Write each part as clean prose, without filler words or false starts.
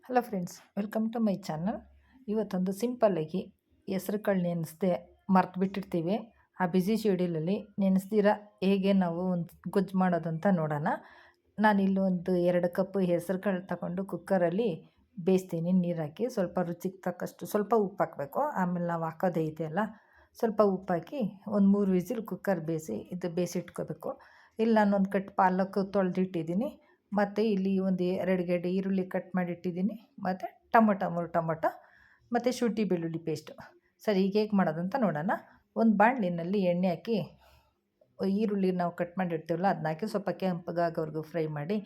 Hello friends, welcome to my channel. ಇವತ್ತೊಂದು ಸಿಂಪಲ್ಲಾಗಿ ಹೆಸ್ರು ಕಾಳು ನೆನೆಸ್ದೆ ಮರ್ತು ಬಿಟ್ಟಿರ್ತೀವಿ. ಆ ಬ್ಯುಸಿ ಶೆಡ್ಯೂಲಲ್ಲಿ ನೆನೆಸ್ದಿರ ಹೇಗೆ ನಾವು ಒಂದು ಗೊಜ್ಜು ಮಾಡೋದಂತ ನೋಡೋಣ. ನಾನಿಲ್ಲಿ ಒಂದು 2 ಕಪ್ಪು ಹೆಸ್ರು ಕಾಳು ತಗೊಂಡು ಕುಕ್ಕರಲ್ಲಿ ಬೇಯಿಸ್ತೀನಿ ನೀರು ಹಾಕಿ. ಸ್ವಲ್ಪ ರುಚಿಗೆ ತಕ್ಕಷ್ಟು ಸ್ವಲ್ಪ ಉಪ್ಪು ಹಾಕಬೇಕು. ಆಮೇಲೆ ನಾವು ಹಾಕೋದೇ ಇದೆಯಲ್ಲ, ಸ್ವಲ್ಪ ಉಪ್ಪು ಹಾಕಿ ಒಂದು 3 ವಿಸಿಲ್ ಕುಕ್ಕರ್ ಬೇಯಿಸಿಟ್ಕೋಬೇಕು. ಇಲ್ಲಿ ನಾನೊಂದು ಕಟ್ ಪಾಲಕ್ ತೊಳೆದಿಟ್ಟಿದ್ದೀನಿ. ಮತ್ತು ಇಲ್ಲಿ ಒಂದು 2 ಗೆಡ್ಡೆ ಈರುಳ್ಳಿ ಕಟ್ ಮಾಡಿಟ್ಟಿದ್ದೀನಿ. ಮತ್ತು ಮೂರು ಟೊಮೊಟೊ ಮತ್ತು ಶುಂಠಿ ಬೆಳ್ಳುಳ್ಳಿ ಪೇಸ್ಟು. ಸರಿ, ಈಗ ಹೇಗೆ ಮಾಡೋದಂತ ನೋಡೋಣ. ಒಂದು ಬಾಣಲಿನಲ್ಲಿ ಎಣ್ಣೆ ಹಾಕಿ ಈರುಳ್ಳಿ ನಾವು ಕಟ್ ಮಾಡಿರ್ತೀವಲ್ಲ ಅದನ್ನ ಹಾಕಿ ಸ್ವಲ್ಪ ಕೆಂಪಗಾಗೋವರೆಗೂ ಫ್ರೈ ಮಾಡಿ,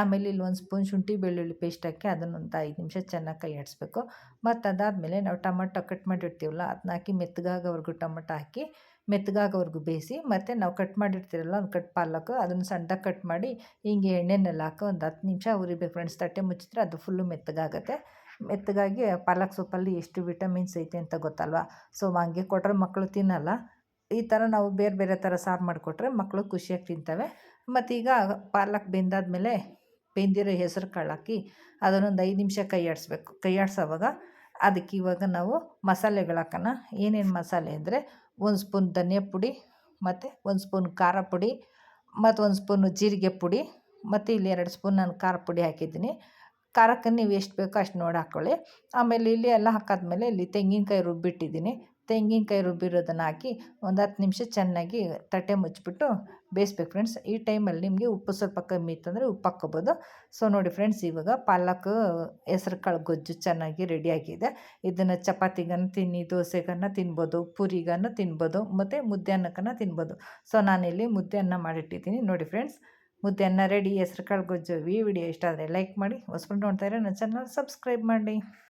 ಆಮೇಲೆ ಇಲ್ಲಿ 1 ಸ್ಪೂನ್ ಶುಂಠಿ ಬೆಳ್ಳುಳ್ಳಿ ಪೇಸ್ಟ್ ಹಾಕಿ ಅದನ್ನೊಂದು 5 ನಿಮಿಷ ಚೆನ್ನಾಗಿ ಕೈ ಆಡಿಸ್ಬೇಕು. ಮತ್ತು ಅದಾದಮೇಲೆ ನಾವು ಟೊಮೊಟೊ ಕಟ್ ಮಾಡಿರ್ತೀವಲ್ಲ ಅದನ್ನ ಹಾಕಿ ಮೆತ್ತಗಾಗೋವರೆಗೂ ಟೊಮೊಟೊ ಹಾಕಿ ಮೆತ್ತಗಾಗೋವರೆಗೂ ಬೇಯಿಸಿ, ಮತ್ತು ನಾವು ಕಟ್ ಮಾಡಿರ್ತೀರಲ್ಲ ಒಂದು ಕಟ್ ಪಾಲಕ್ ಅದನ್ನು ಸಣ್ಣದಾಗಿ ಕಟ್ ಮಾಡಿ ಹಿಂಗೆ ಎಣ್ಣೆನಲ್ಲಿ ಹಾಕಿ ಒಂದು 10 ನಿಮಿಷ ಉರಿಬೇಕು ಫ್ರೆಂಡ್ಸ್. ತಟ್ಟೆ ಮುಚ್ಚಿದ್ರೆ ಅದು ಫುಲ್ಲು ಮೆತ್ತಗಾಗುತ್ತೆ. ಮೆತ್ತಗಾಗಿ ಪಾಲಕ್ ಸೊಪ್ಪಲ್ಲಿ ಎಷ್ಟು ವಿಟಮಿನ್ಸ್ ಐತೆ ಅಂತ ಗೊತ್ತಲ್ವ. ಸೊ ಹಂಗೆ ಕೊಟ್ಟರೆ ಮಕ್ಕಳು ತಿನ್ನಲ್ಲ. ಈ ಥರ ನಾವು ಬೇರೆ ಬೇರೆ ಥರ ಸಾರು ಮಾಡಿಕೊಟ್ರೆ ಮಕ್ಕಳು ಖುಷಿಯಾಗಿ ತಿಂತವೆ. ಮತ್ತೀಗ ಪಾಲಕ್ ಬೆಂದಿರೋ ಹೆಸ್ರು ಕಾಳು ಹಾಕಿ ಅದನ್ನೊಂದು 5 ನಿಮಿಷ ಕೈ ಆಡಿಸ್ಬೇಕು. ಕೈ ಆಡಿಸೋವಾಗ ಅದಕ್ಕೆ ಇವಾಗ ನಾವು ಮಸಾಲೆಗಳು ಹಾಕೋಣ. ಏನೇನು ಮಸಾಲೆ ಅಂದರೆ 1 ಸ್ಪೂನ್ ಧನಿಯಾ ಪುಡಿ, ಮತ್ತು 1 ಸ್ಪೂನ್ ಖಾರ ಪುಡಿ, ಮತ್ತು 1 ಸ್ಪೂನು ಜೀರಿಗೆ ಪುಡಿ, ಮತ್ತು ಇಲ್ಲಿ 2 ಸ್ಪೂನ್ ನಾನು ಖಾರ ಪುಡಿ ಹಾಕಿದ್ದೀನಿ. ಖಾರಕ್ಕೆ ನೀವು ಎಷ್ಟು ಬೇಕೋ ಅಷ್ಟು ನೋಡಿ ಹಾಕ್ಕೊಳ್ಳಿ. ಆಮೇಲೆ ಇಲ್ಲಿ ಎಲ್ಲ ಹಾಕಾದ್ಮೇಲೆ ಇಲ್ಲಿ ತೆಂಗಿನಕಾಯಿ ರುಬ್ಬಿಟ್ಟಿದ್ದೀನಿ. ತೆಂಗಿನಕಾಯಿ ರುಬ್ಬಿರೋದನ್ನು ಹಾಕಿ ಒಂದು 10 ನಿಮಿಷ ಚೆನ್ನಾಗಿ ತಟ್ಟೆ ಮುಚ್ಚಿಬಿಟ್ಟು ಬೇಯಿಸ್ಬೇಕು ಫ್ರೆಂಡ್ಸ್. ಈ ಟೈಮಲ್ಲಿ ನಿಮಗೆ ಉಪ್ಪು ಸ್ವಲ್ಪ ಕಮ್ಮಿ ಇತ್ತಂದರೆ ಉಪ್ಪು ಹಾಕ್ಕೋಬೋದು. ಸೊ ನೋಡಿ ಫ್ರೆಂಡ್ಸ್, ಇವಾಗ ಪಾಲಕ್ ಹೆಸ್ರು ಕಾಳು ಗೊಜ್ಜು ಚೆನ್ನಾಗಿ ರೆಡಿಯಾಗಿದೆ. ಇದನ್ನು ಚಪಾತಿಗನ್ನು ತಿನ್ನಿ, ದೋಸೆಗನ್ನು ತಿನ್ಬೋದು, ಪೂರಿಗನ್ನು ತಿನ್ಬೋದು, ಮತ್ತು ಮುದ್ದೆ ಅನ್ನಕ್ಕನ್ನು ತಿನ್ಬೋದು. ಸೊ ನಾನಿಲ್ಲಿ ಮುದ್ದೆ ಅನ್ನ ಮಾಡಿಟ್ಟಿದ್ದೀನಿ. ನೋಡಿ ಫ್ರೆಂಡ್ಸ್, ಮುದ್ದೆ ಅನ್ನ ರೆಡಿ, ಹೆಸ್ರು ಕಾಳು ಗೊಜ್ಜು. ಈ ವಿಡಿಯೋ ಇಷ್ಟ ಆದರೆ ಲೈಕ್ ಮಾಡಿ, ಹೊಸಬ್ರು ನೋಡ್ತಾ ಇದ್ದರೆ ನನ್ನ ಚಾನಲ್ ಸಬ್ಸ್ಕ್ರೈಬ್ ಮಾಡಿ.